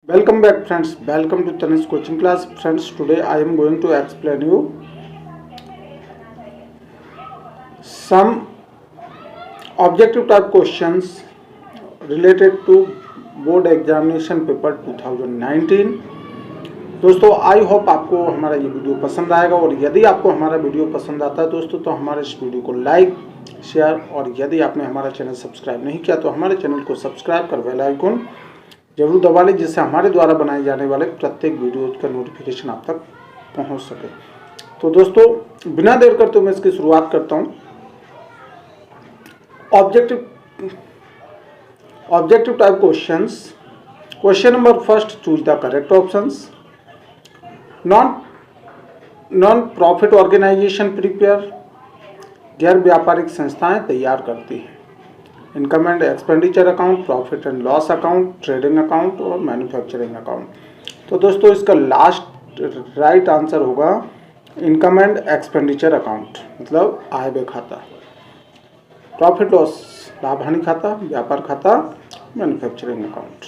Welcome back friends, welcome to Tanis coaching class. Friends, today I am going to explain you some objective type questions related to board examination paper 2019। दोस्तों I hope आपको हमारा ये video पसंद आएगा और यदि आपको हमारा वीडियो पसंद आता है दोस्तों तो हमारे इस वीडियो को लाइक शेयर और यदि आपने हमारा चैनल सब्सक्राइब नहीं किया तो हमारे चैनल को सब्सक्राइब कर बेल आइकन जरूर दबा लें जिससे हमारे द्वारा बनाए जाने वाले प्रत्येक वीडियो का नोटिफिकेशन आप तक पहुंच सके। तो दोस्तों बिना देर करते मैं इसकी शुरुआत करता हूं। Objective type questions. Question number first, choose the correct options. Non profit organisation prepare, गैर व्यापारिक संस्थाएं तैयार करती हैं income and expenditure account, profit and loss account, trading account और मैन्युफैक्चरिंग अकाउंट। तो दोस्तों इसका लास्ट राइट आंसर होगा इनकम एंड एक्सपेंडिचर अकाउंट, मतलब आय व्यय खाता। प्रॉफिट लॉस लाभ हानि खाता, व्यापार खाता, मैन्युफैक्चरिंग अकाउंट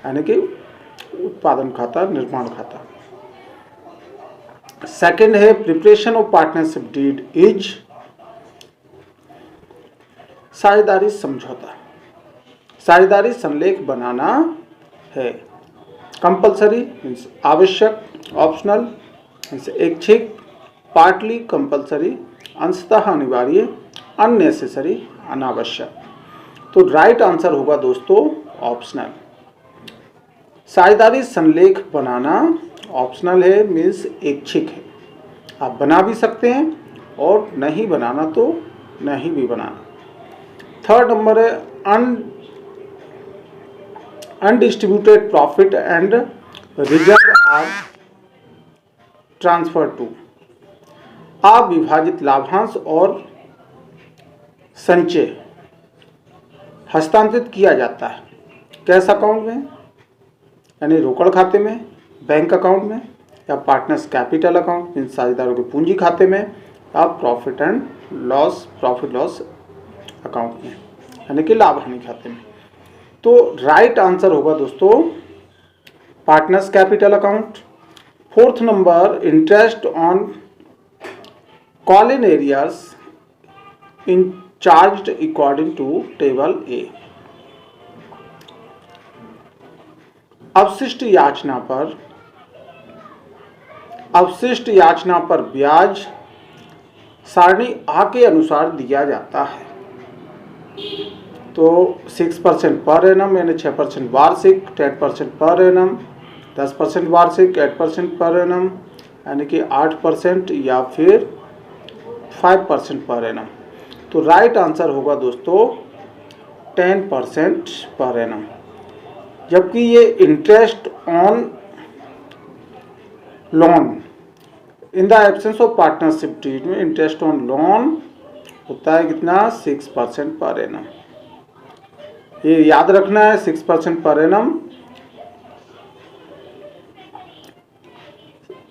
यानी कि उत्पादन खाता, निर्माण खाता। सेकंड है preparation of partnership deed is साझेदारी समझौता, साझेदारी संलेख बनाना है। कंपलसरी मीन्स आवश्यक, ऑप्शनल मीन्स ऐच्छिक, पार्टली कंपलसरी अंशतः अनिवार्य, अननेसेसरी अनावश्यक। तो राइट आंसर होगा दोस्तों ऑप्शनल। साझेदारी संलेख बनाना ऑप्शनल है मीन्स ऐच्छिक है, आप बना भी सकते हैं और नहीं बनाना तो नहीं भी बनाना। थर्ड नंबर है undistributed profit and reserve are transfer to, अविभाजित लाभांश और संचय हस्तांतरित किया जाता है कैश अकाउंट में यानी रोकड़ खाते में, बैंक अकाउंट में, या पार्टनर्स कैपिटल अकाउंट मीन्स साझेदारों के पूंजी खाते में, या प्रॉफिट लॉस अकाउंट में यानी कि लाभ हानि खाते में। तो राइट आंसर होगा दोस्तों partners capital account. Fourth number, interest on call in arrears in charged according to table A, अवशिष्ट याचना पर ब्याज सारणी आ के अनुसार दिया जाता है। तो 6% पर एनम यानी 6% वार्षिक, 10% पर एनम 10% वार्षिक, 8% पर एनम यानी कि 8% या फिर 5% पर एनम। तो राइट आंसर होगा दोस्तों 10% पर एनम। जबकि ये interest on loan in the absence of partnership deed में इंटरेस्ट ऑन लोन होता है कितना, 6% पर एनम। ये याद रखना है 6% पर एनम।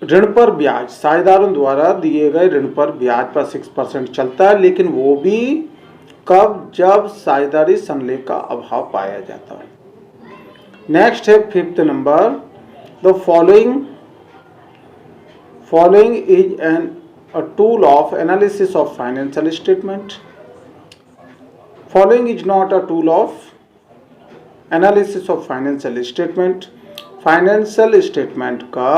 ऋण पर ब्याज, साझेदारों द्वारा दिए गए ऋण पर ब्याज पर 6% चलता है, लेकिन वो भी कब, जब साझेदारी संलेख का अभाव पाया जाता है। नेक्स्ट है fifth number, the following is a tool of analysis of financial statement. Following is not a tool of analysis of financial statement. Financial statement का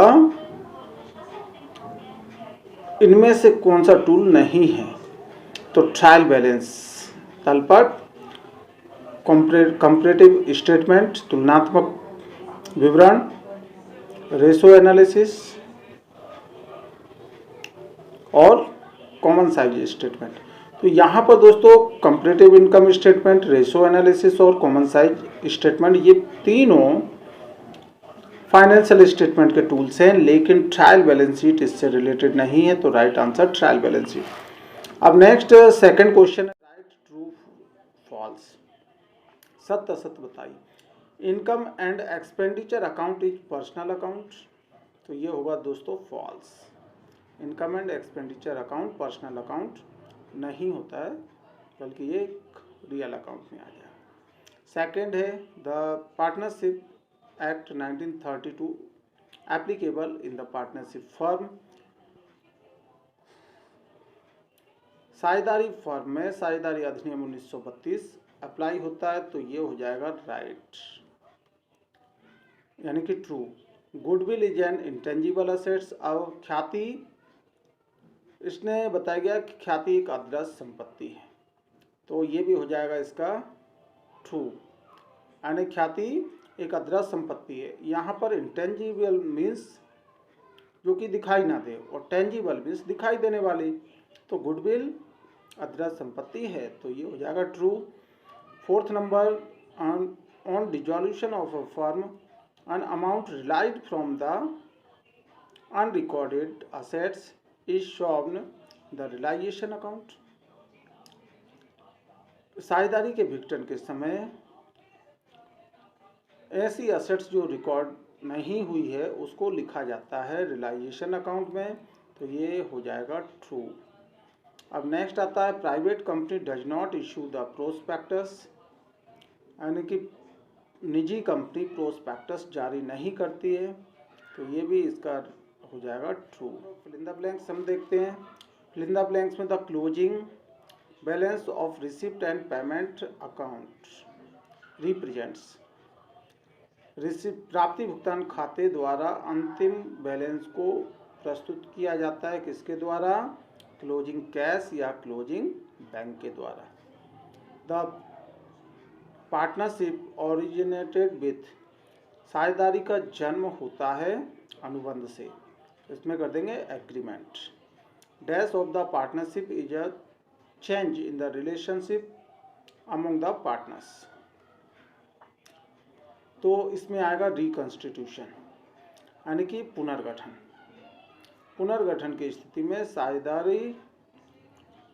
इनमें से कौन सा टूल नहीं है? तो ट्रायल बैलेंस, तलपट, कंपैरेटिव स्टेटमेंट तुलनात्मक विवरण, रेशो एनालिसिस और कॉमन साइज स्टेटमेंट। तो यहाँ पर दोस्तों comparative income statement, ratio analysis और कॉमन साइज स्टेटमेंट ये तीनों फाइनेंशियल स्टेटमेंट के टूल्स हैं, लेकिन ट्रायल बैलेंस शीट इससे रिलेटेड नहीं है। तो right answer trial balance sheet. अब नेक्स्ट सेकंड क्वेश्चन है, राइट ट्रू फॉल्स, सत्य असत्य बताइए। Income and expenditure account is personal account, तो ये होगा दोस्तों false. Income and expenditure account personal account नहीं होता है, बल्कि ये रियल अकाउंट में आ जाएगा। सेकंड है the partnership act 1932 applicable in the partnership firm. साझेदारी फर्म में साझेदारी अधिनियम 1932 अप्लाई होता है, तो ये हो जाएगा राइट, यानी कि true. Goodwill is an intangible assets. अब ख्याति, इसने बताया गया कि ख्याति एक अदृश्य संपत्ति है, तो ये भी हो जाएगा इसका ट्रू, यानी ख्याति एक अदृश्य संपत्ति है। यहाँ पर इंटेंजिबल मीन्स जो कि दिखाई ना दे, और टेंजिबल मीन्स दिखाई देने वाली, तो गुडविल अदृश्य संपत्ति है, तो ये हो जाएगा true. Fourth number, on dissolution of a firm an amount realized from the unrecorded assets is shown the realization account। साझेदारी के विघटन के समय ऐसी असेट्स जो रिकॉर्ड नहीं हुई है उसको लिखा जाता है रियलाइजेशन अकाउंट में, तो ये हो जाएगा ट्रू। अब नेक्स्ट आता है private company does not issue the prospectus, यानी कि निजी कंपनी प्रोस्पेक्टस जारी नहीं करती है, तो ये भी इसका हो जाएगा true. Fill in the blanks हम देखते हैं। फिल इन द ब्लैंक्स में the closing balance of receipt and payment account represents. Receipt प्राप्ति भुगतान खाते द्वारा अंतिम बैलेंस को प्रस्तुत किया जाता है, किसके द्वारा? क्लोजिंग कैश या क्लोजिंग बैंक के द्वारा। द पार्टनरशिप ओरिजिनेटेड विथ, साझेदारी का जन्म होता है अनुबंध से, इसमें कर देंगे agreement. Dash of the partnership is a change in the relationship among the partners, तो इसमें आएगा रिकंस्टिट्यूशन, यानी कि पुनर्गठन। पुनर्गठन की स्थिति में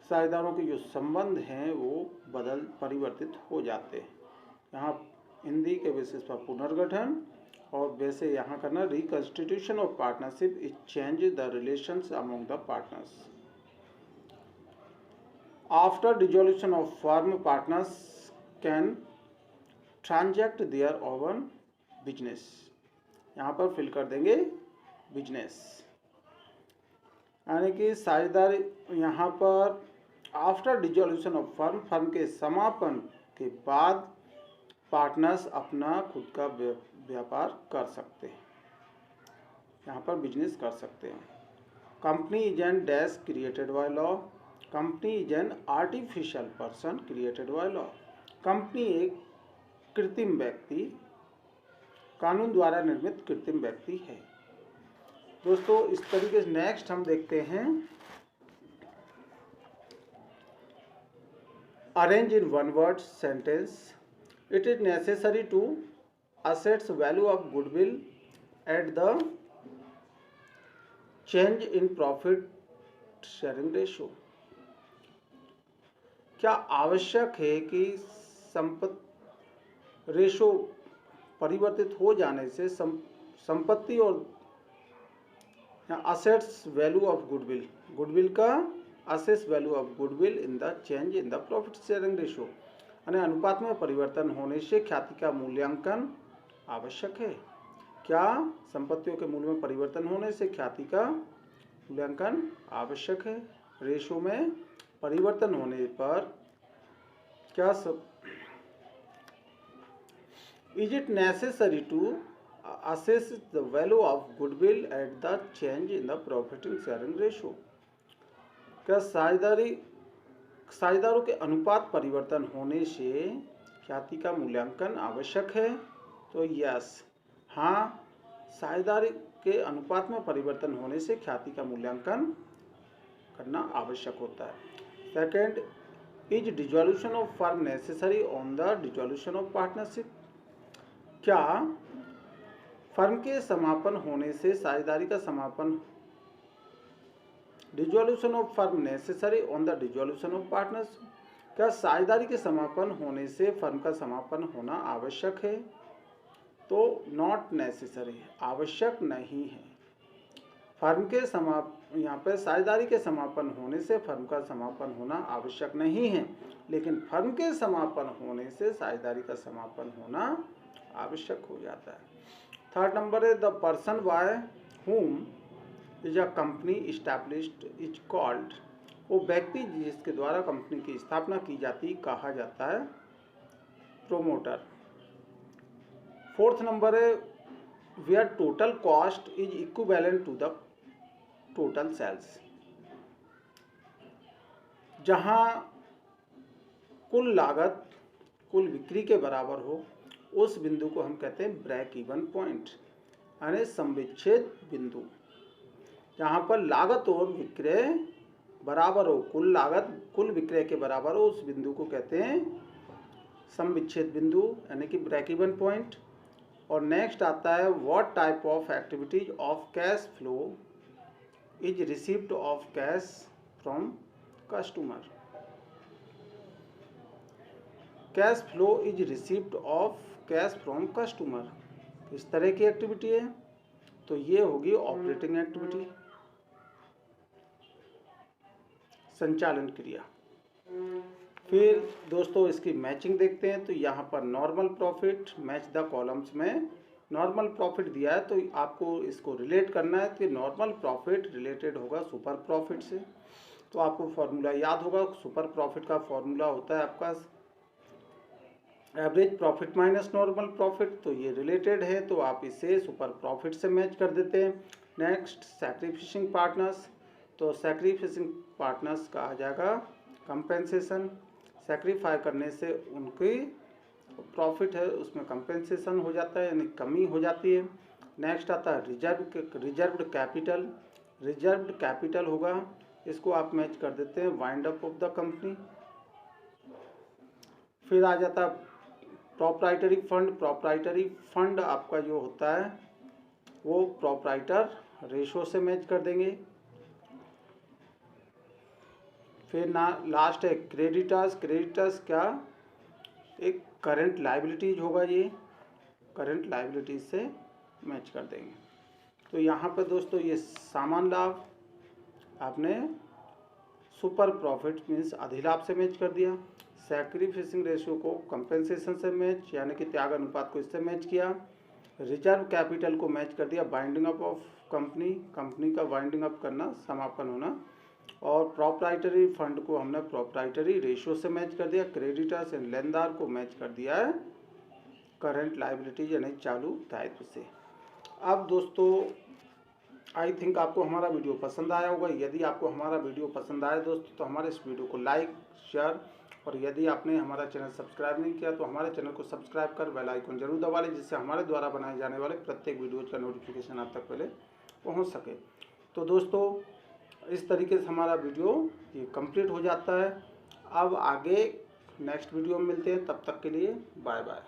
साझेदारों के जो संबंध हैं वो परिवर्तित हो जाते हैं। यहाँ हिंदी के बेसिस पर पुनर्गठन, और वैसे यहाँ करना reconstitution of partnership is change the relations among the partners. After dissolution of firm partners can transact their own business, यहाँ पर फिल कर देंगे बिजनेस, यानी कि साझेदारी यहाँ पर after dissolution of firm, firm के समापन के बाद पार्टनर्स अपना खुद का व्यापार कर सकते हैं, यहाँ पर बिजनेस कर सकते हैं। Company is an dash created by law, company is an artificial person created by law, company एक कृत्रिम व्यक्ति, कानून द्वारा निर्मित कृत्रिम व्यक्ति है। दोस्तों इस तरीके से नेक्स्ट हम देखते हैं arrange in one word sentence. It is necessary to assets value of goodwill at the change in profit sharing ratio। क्या आवश्यक है कि संपत्ति रेशो परिवर्तित हो जाने से संपत्ति और assets value of goodwill, goodwill का assets value of goodwill in the change in the profit sharing ratio, यानी अनुपात में परिवर्तन होने से ख्याति का मूल्यांकन आवश्यक है। क्या संपत्तियों के मूल्य में परिवर्तन होने से ख्याति का मूल्यांकन आवश्यक है? रेशो में परिवर्तन होने पर क्या is it necessary to assess the value of goodwill at the change in the profit sharing ratio. क्या साझेदारों के अनुपात परिवर्तन होने से ख्याति का मूल्यांकन आवश्यक है? तो यस, हाँ, साझेदारी के अनुपात में परिवर्तन होने से ख्याति का मूल्यांकन करना आवश्यक होता है। Second, is dissolution of firm necessary on the dissolution of partnership. क्या फर्म के समापन होने से साझेदारी का समापन, dissolution of firm necessary on the dissolution of partners, क्या साझेदारी के समापन होने से फर्म का समापन होना आवश्यक है? तो नॉट नेसेसरी, आवश्यक नहीं है। फर्म के यहाँ पे साझेदारी के समापन होने से फर्म का समापन होना आवश्यक नहीं है, लेकिन फर्म के समापन होने से साझेदारी का समापन होना आवश्यक हो जाता है। थर्ड नंबर है the person by whom is a company established is called, वो व्यक्ति जिसके द्वारा कंपनी की स्थापना की जाती कहा जाता है प्रोमोटर। फोर्थ नंबर है where total cost is equivalent to the total sales, जहां कुल लागत कुल बिक्री के बराबर हो उस बिंदु को हम कहते हैं ब्रेक इवन पॉइंट, यानी समविच्छेद बिंदु। जहाँ पर लागत और विक्रय बराबर हो, कुल लागत कुल विक्रय के बराबर हो, उस बिंदु को कहते हैं समविच्छेद बिंदु यानी कि ब्रेक इवन पॉइंट। और नेक्स्ट आता है what type of activities of cash flow is received of cash from customer. Cash flow is received of cash from customer इस तरह की एक्टिविटी है, तो ये होगी ऑपरेटिंग एक्टिविटी, संचालन क्रिया। फिर दोस्तों इसकी मैचिंग देखते हैं, तो यहाँ पर normal profit match the columns में नॉर्मल प्रॉफिट दिया है, तो आपको इसको रिलेट करना है कि नॉर्मल प्रॉफिट रिलेटेड होगा सुपर प्रॉफिट से। तो आपको फॉर्मूला याद होगा, सुपर प्रॉफिट का फॉर्मूला होता है आपका average profit minus normal profit, तो ये रिलेटेड है, तो आप इसे सुपर प्रॉफिट से मैच कर देते हैं। नेक्स्ट सैक्रिफिशिंग पार्टनर्स, तो सैक्रिफिशिंग पार्टनर्स का आ जाएगा कंपेंसेशन, सैक्रिफाई करने से उनकी प्रॉफिट है उसमें कंपेंसेशन हो जाता है यानी कमी हो जाती है। नेक्स्ट आता है रिजर्व्ड कैपिटल, रिजर्व्ड कैपिटल होगा, इसको आप मैच कर देते हैं wind up of the company. फिर आ जाता है प्रोप्राइटरी फंड, प्रोप्राइटरी फंड आपका जो होता है वो प्रोप्राइटर रेशो से मैच कर देंगे। फिर ना लास्ट है क्रेडिटर्स, क्रेडिटर्स क्या एक करंट लायबिलिटीज होगा, ये करंट लायबिलिटीज से मैच कर देंगे। तो यहाँ पर दोस्तों ये सामान लाभ आपने सुपर प्रॉफिट मीन्स अधिलाभ से मैच कर दिया, सैक्रिफिशिंग रेशियो को कंपेंसेशन से मैच यानी कि त्याग अनुपात को इससे मैच किया, रिजर्व कैपिटल को मैच कर दिया binding up of company, company का वाइंडिंग अप करना समापन होना, और प्रोप्राइटरी फंड को हमने प्रोप्राइटरी रेशियो से मैच कर दिया, क्रेडिटर्स एंड लेनदार को मैच कर दिया है करंट लायबिलिटीज यानी चालू दायित्व से। अब दोस्तों आई थिंक आपको हमारा वीडियो पसंद आया होगा। यदि आपको हमारा वीडियो पसंद आया दोस्तों तो हमारे इस वीडियो को लाइक शेयर, और यदि आपने हमारा चैनल सब्सक्राइब नहीं किया तो हमारे चैनल को सब्सक्राइब कर बेल आइकन जरूर दबा लें, जिससे हमारे द्वारा बनाए जाने वाले प्रत्येक वीडियो का नोटिफिकेशन आप तक पहले पहुंच सके। तो दोस्तों इस तरीके से हमारा वीडियो ये कंप्लीट हो जाता है। अब आगे नेक्स्ट वीडियो में मिलते हैं, तब तक के लिए बाय बाय।